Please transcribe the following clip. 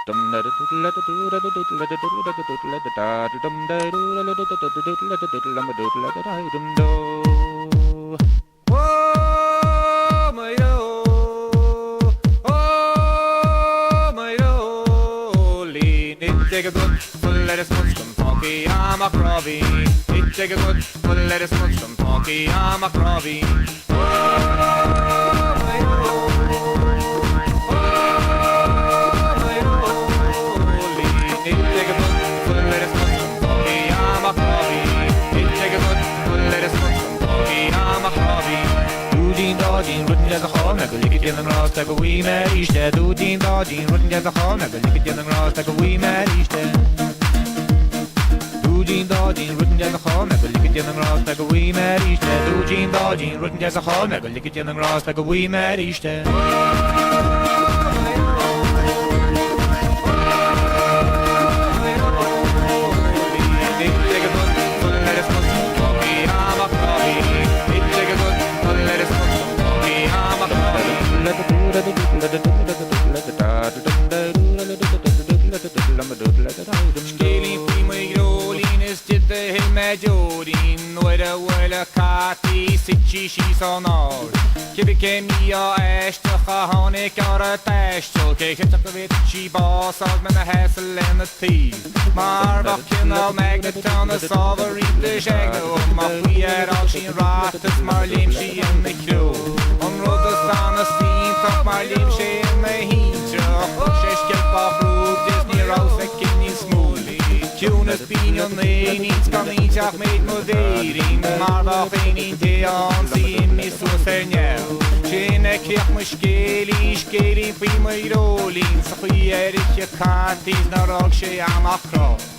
Take a good full lettuce mushroom funky, I'm a crobby. Take a good full lettuce mushroom funky, I'm a crobby. Take a good full lettuce mushroom funky, I'm a crobby. Take a good full lettuce mushroom funky, I'm a crobby. Doodin dodin, rootin' as a hole, never lick it in the grass like a wee man each day. Doodin dodin, rootin' as a hole, never lick it in the grass like a wee man each day. Doodin dodin, rootin' as a hole, never lick it in the grass like a wee man each day. Doodin dodin, rootin' as a hole, never lick it in the grass like a wee man each day. Scaling free my rolling is did the hill majorin Noira wala kati sitchi she's on all Give came me a ash to hone kara tash so ke het up with she boss of man a hassle and a thief Marva kin al magneton the sovereign the shagno my we are all she rat as marlim she in the crew on road the sun a steam top marlim she in the heat she's kept off road Disney Rose the king is smooth Tunes been on the needs coming each made modering Marva feinin de on see me so senior Shine kirch mushkeli skeli fi my rolling so here ich kat is na rock she am akro